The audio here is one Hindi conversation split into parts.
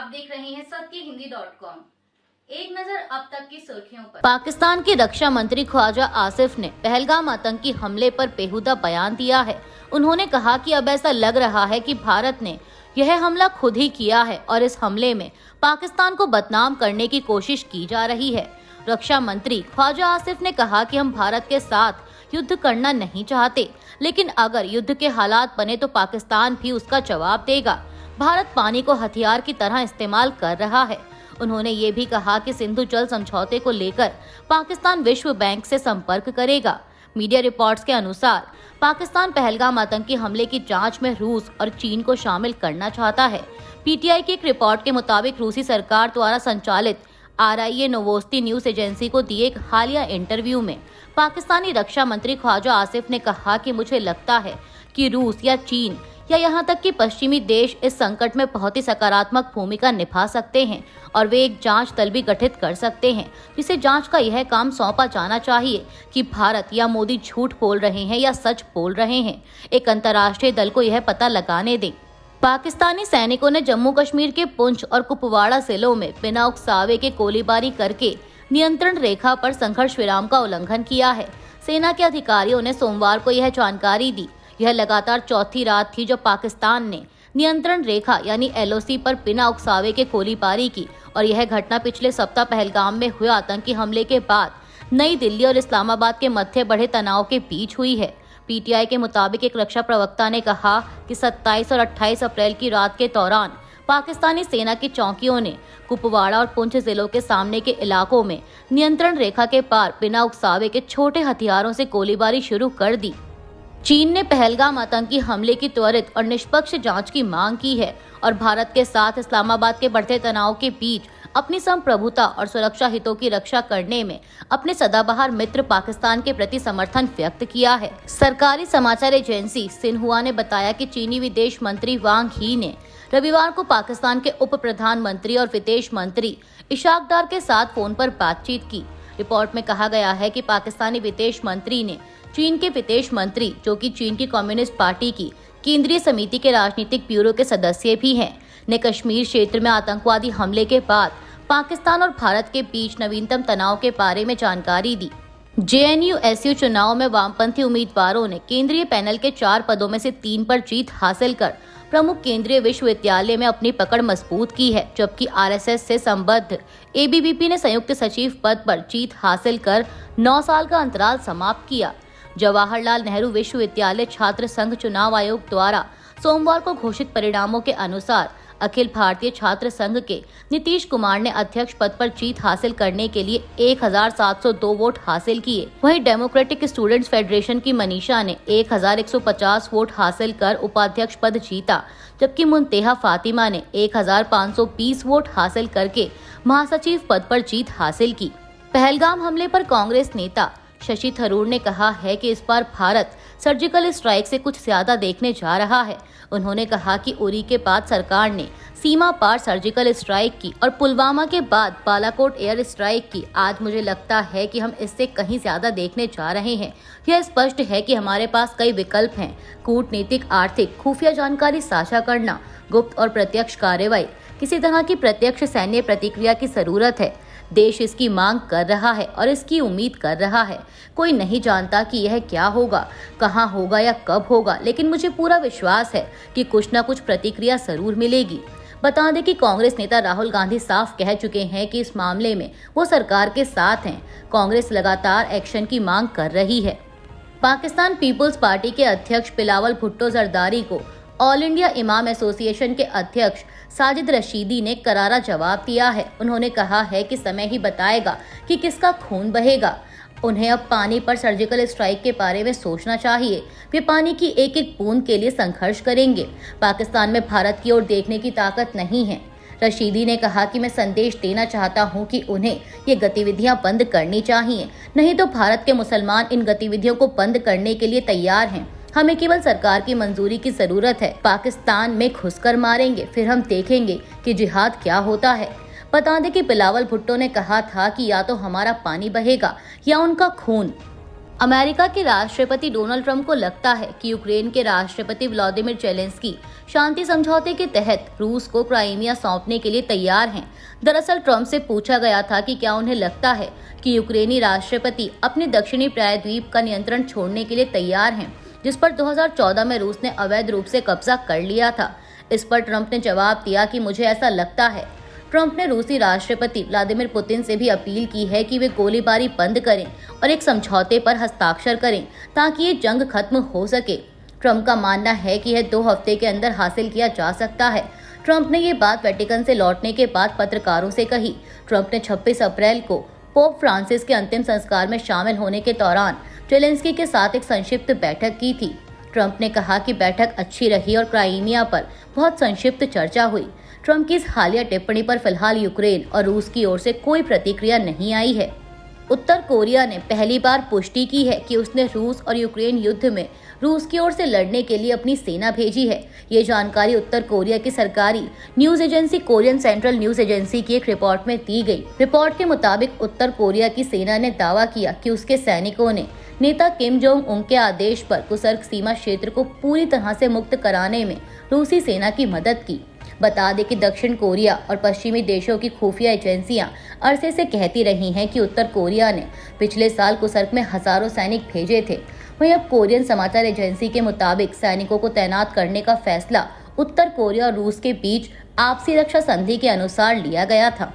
आप देख रहे हैं सत्यहिंदी.com। एक नजर अब तक की सुर्खियों पर। पाकिस्तान के रक्षा मंत्री ख्वाजा आसिफ ने पहलगाम आतंकी हमले पर बेहुदा बयान दिया है। उन्होंने कहा कि अब ऐसा लग रहा है कि भारत ने यह हमला खुद ही किया है और इस हमले में पाकिस्तान को बदनाम करने की कोशिश की जा रही है। रक्षा मंत्री ख्वाजा आसिफ ने कहा कि हम भारत के साथ युद्ध करना नहीं चाहते, लेकिन अगर युद्ध के हालात बने तो पाकिस्तान भी उसका जवाब देगा। भारत पानी को हथियार की तरह इस्तेमाल कर रहा है। उन्होंने ये भी कहा कि सिंधु जल समझौते को लेकर पाकिस्तान विश्व बैंक से संपर्क करेगा। मीडिया रिपोर्ट्स के अनुसार पाकिस्तान पहलगाम आतंकी हमले की जांच में रूस और चीन को शामिल करना चाहता है। पीटीआई की एक रिपोर्ट के मुताबिक रूसी सरकार द्वारा संचालित RIA नोवोस्ती न्यूज एजेंसी को दिए एक हालिया इंटरव्यू में पाकिस्तानी रक्षा मंत्री ख्वाजा आसिफ ने कहा कि मुझे लगता है कि रूस या चीन या यहाँ तक कि पश्चिमी देश इस संकट में बहुत ही सकारात्मक भूमिका निभा सकते हैं और वे एक जांच दल भी गठित कर सकते हैं, जिसे जांच का यह काम सौंपा जाना चाहिए कि भारत या मोदी झूठ बोल रहे हैं या सच बोल रहे हैं। एक अंतर्राष्ट्रीय दल को यह पता लगाने दें। पाकिस्तानी सैनिकों ने जम्मू कश्मीर के पुंछ और कुपवाड़ा जिलों में बिना उकसावे के गोलीबारी करके नियंत्रण रेखा पर संघर्ष विराम का उल्लंघन किया है। सेना के अधिकारियों ने सोमवार को यह जानकारी दी। यह लगातार चौथी रात थी जब पाकिस्तान ने नियंत्रण रेखा यानी LOC पर बिना उकसावे के गोलीबारी की और यह घटना पिछले सप्ताह पहलगाम में हुए आतंकी हमले के बाद नई दिल्ली और इस्लामाबाद के मध्य बढ़े तनाव के बीच हुई है। पीटीआई के मुताबिक एक रक्षा प्रवक्ता ने कहा कि 27 और 28 अप्रैल की रात के दौरान पाकिस्तानी सेना की चौकियों ने कुपवाड़ा और पुंछ जिलों के सामने के इलाकों में नियंत्रण रेखा के पार बिना उकसावे के छोटे हथियारों से गोलीबारी शुरू कर दी। चीन ने पहलगाम आतंकी हमले की त्वरित और निष्पक्ष जांच की मांग की है और भारत के साथ इस्लामाबाद के बढ़ते तनाव के बीच अपनी संप्रभुता और सुरक्षा हितों की रक्षा करने में अपने सदाबहार मित्र पाकिस्तान के प्रति समर्थन व्यक्त किया है। सरकारी समाचार एजेंसी सिन्हुआ ने बताया कि चीनी विदेश मंत्री वांग ही ने रविवार को पाकिस्तान के उप प्रधानमंत्री और विदेश मंत्री इशाक डार के साथ फोन पर बातचीत की। रिपोर्ट में कहा गया है कि पाकिस्तानी विदेश मंत्री ने चीन के विदेश मंत्री, जो कि चीन की कम्युनिस्ट पार्टी की केंद्रीय समिति के राजनीतिक ब्यूरो के सदस्य भी हैं, ने कश्मीर क्षेत्र में आतंकवादी हमले के बाद पाकिस्तान और भारत के बीच नवीनतम तनाव के बारे में जानकारी दी। JNU-SU चुनाव में वामपंथी उम्मीदवारों ने केंद्रीय पैनल के 4 पदों में से 3 पर जीत हासिल कर प्रमुख केंद्रीय विश्वविद्यालय में अपनी पकड़ मजबूत की है, जबकि RSS से संबद्ध ABVP ने संयुक्त सचिव पद पर जीत हासिल कर 9 साल का अंतराल समाप्त किया। जवाहरलाल नेहरू विश्वविद्यालय छात्र संघ चुनाव आयोग द्वारा सोमवार को घोषित परिणामों के अनुसार अखिल भारतीय छात्र संघ के नीतीश कुमार ने अध्यक्ष पद पर जीत हासिल करने के लिए 1702 वोट हासिल किए। वहीं डेमोक्रेटिक स्टूडेंट्स फेडरेशन की मनीषा ने 1150 वोट हासिल कर उपाध्यक्ष पद जीता, जबकि मुंतेहा फातिमा ने 1520 वोट हासिल करके महासचिव पद पर जीत हासिल की। पहलगाम हमले पर कांग्रेस नेता शशि थरूर ने कहा है कि इस बार भारत सर्जिकल स्ट्राइक से कुछ ज्यादा देखने जा रहा है। उन्होंने कहा कि उरी के बाद सरकार ने सीमा पार सर्जिकल स्ट्राइक की और पुलवामा के बाद बालाकोट एयर स्ट्राइक की। आज मुझे लगता है कि हम इससे कहीं ज्यादा देखने जा रहे हैं। यह स्पष्ट है कि हमारे पास कई विकल्प हैं: कूटनीतिक, आर्थिक, खुफिया जानकारी साझा करना, गुप्त और प्रत्यक्ष कार्रवाई। किसी तरह की प्रत्यक्ष सैन्य प्रतिक्रिया की जरूरत है। देश इसकी मांग कर रहा है और इसकी उम्मीद कर रहा है। कोई नहीं जानता कि यह क्या होगा, कहां होगा या कब होगा, लेकिन मुझे पूरा विश्वास है कि कुछ न कुछ प्रतिक्रिया जरूर मिलेगी। बता दें कि कांग्रेस नेता राहुल गांधी साफ कह चुके हैं कि इस मामले में वो सरकार के साथ हैं। कांग्रेस लगातार एक्शन की मांग कर रही है। पाकिस्तान पीपुल्स पार्टी के अध्यक्ष बिलावल भुट्टो जरदारी को ऑल इंडिया इमाम एसोसिएशन के अध्यक्ष साजिद रशीदी ने करारा जवाब दिया है। उन्होंने कहा है कि समय ही बताएगा कि किसका खून बहेगा। उन्हें अब पानी पर सर्जिकल स्ट्राइक के बारे में सोचना चाहिए। वे पानी की एक एक बूंद के लिए संघर्ष करेंगे। पाकिस्तान में भारत की ओर देखने की ताकत नहीं है। रशीदी ने कहा कि मैं संदेश देना चाहता हूं कि उन्हें ये गतिविधियां बंद करनी चाहिए, नहीं तो भारत के मुसलमान इन गतिविधियों को बंद करने के लिए तैयार हैं। हमें केवल सरकार की मंजूरी की जरूरत है। पाकिस्तान में घुसकर मारेंगे, फिर हम देखेंगे कि जिहाद क्या होता है। बता दें कि बिलावल भुट्टो ने कहा था कि या तो हमारा पानी बहेगा या उनका खून। अमेरिका के राष्ट्रपति डोनाल्ड ट्रंप को लगता है कि यूक्रेन के राष्ट्रपति व्लादिमीर जेलेंस्की शांति समझौते के तहत रूस को क्राइमिया सौंपने के लिए तैयार हैं। दरअसल ट्रंप से पूछा गया था कि क्या उन्हें लगता है कि यूक्रेनी राष्ट्रपति अपने दक्षिणी प्रायद्वीप का नियंत्रण छोड़ने के लिए तैयार हैं, जिस पर 2014 में रूस ने अवैध रूप से कब्जा कर लिया था। इस पर ट्रंप ने जवाब दिया कि मुझे ऐसा लगता है। ट्रंप ने रूसी राष्ट्रपति व्लादिमीर पुतिन से भी अपील की है कि वे गोलीबारी बंद करें और एक समझौते पर हस्ताक्षर करें ताकि ये जंग खत्म हो सके। ट्रंप का मानना है कि यह 2 हफ्ते के अंदर हासिल किया जा सकता है। ट्रंप ने ये बात वेटिकन से लौटने के बाद पत्रकारों से कही। ट्रंप ने 26 अप्रैल को पोप फ्रांसिस के अंतिम संस्कार में शामिल होने के दौरान जेलेंस्की के साथ एक संक्षिप्त बैठक की थी। ट्रंप ने कहा कि बैठक अच्छी रही और क्राइमिया पर बहुत संक्षिप्त चर्चा हुई। ट्रंप की इस हालिया टिप्पणी पर फिलहाल यूक्रेन और रूस की ओर से कोई प्रतिक्रिया नहीं आई है। उत्तर कोरिया ने पहली बार पुष्टि की है कि उसने रूस और यूक्रेन युद्ध में रूस की ओर से लड़ने के लिए अपनी सेना भेजी है। ये जानकारी उत्तर कोरिया की सरकारी news agency Korean central news agency की एक रिपोर्ट में दी गई। रिपोर्ट के मुताबिक उत्तर कोरिया की सेना ने दावा किया कि उसके सैनिकों ने नेता किम जोंग उन के आदेश पर कुसर्ग सीमा क्षेत्र को पूरी तरह से मुक्त कराने में रूसी सेना की मदद की। बता दें कि दक्षिण कोरिया और पश्चिमी देशों की खुफिया एजेंसियां अरसे से कहती रही हैं कि उत्तर कोरिया ने पिछले साल कुसर्ग में हजारों सैनिक भेजे थे। वहीं अब कोरियन समाचार एजेंसी के मुताबिक सैनिकों को तैनात करने का फैसला उत्तर कोरिया और रूस के बीच आपसी रक्षा संधि के अनुसार लिया गया था।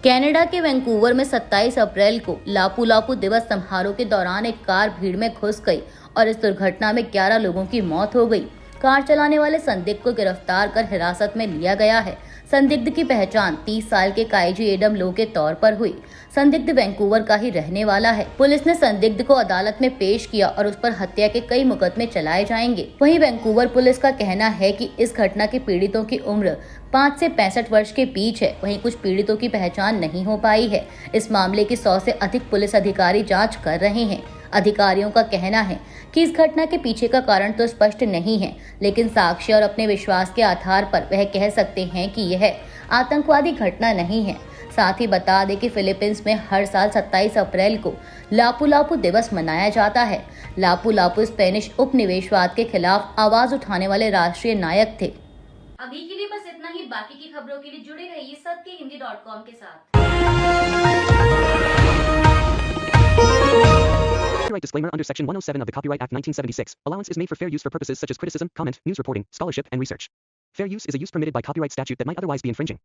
कनाडा के वैंकूवर में 27 अप्रैल को लापू लापू दिवस समारोह के दौरान एक कार भीड़ में घुस गई और इस दुर्घटना में 11 लोगों की मौत हो गई। कार चलाने वाले संदिग्ध को गिरफ्तार कर हिरासत में लिया गया है। संदिग्ध की पहचान 30 साल के काइजी एडम लो के तौर पर हुई। संदिग्ध वैंकूवर का ही रहने वाला है। पुलिस ने संदिग्ध को अदालत में पेश किया और उस पर हत्या के कई मुकदमे चलाए जाएंगे। वहीं वैंकूवर पुलिस का कहना है कि इस घटना के पीड़ितों की उम्र 5 से 65 वर्ष के बीच है। वहीं कुछ पीड़ितों की पहचान नहीं हो पाई है। इस मामले की 100 से अधिक पुलिस अधिकारी जाँच कर रहे हैं। अधिकारियों का कहना है कि इस घटना के पीछे का कारण तो स्पष्ट नहीं है, लेकिन साक्ष्य और अपने विश्वास के आधार पर वह कह सकते हैं कि यह आतंकवादी घटना नहीं है। साथ ही बता दें कि फिलीपींस में हर साल 27 अप्रैल को लापू लापू दिवस मनाया जाता है। लापू लापू स्पेनिश उपनिवेशवाद के खिलाफ आवाज उठाने वाले राष्ट्रीय नायक थे। अभी के लिए बस इतना ही। बाकी की खबरों के लिए जुड़े रहिए सत्यहिंदी.com के साथ। Copyright disclaimer under Section 107 of the Copyright Act 1976. Allowance is made for fair use for purposes such as criticism, comment, news reporting, scholarship, and research. Fair use is a use permitted by copyright statute that might otherwise be infringing.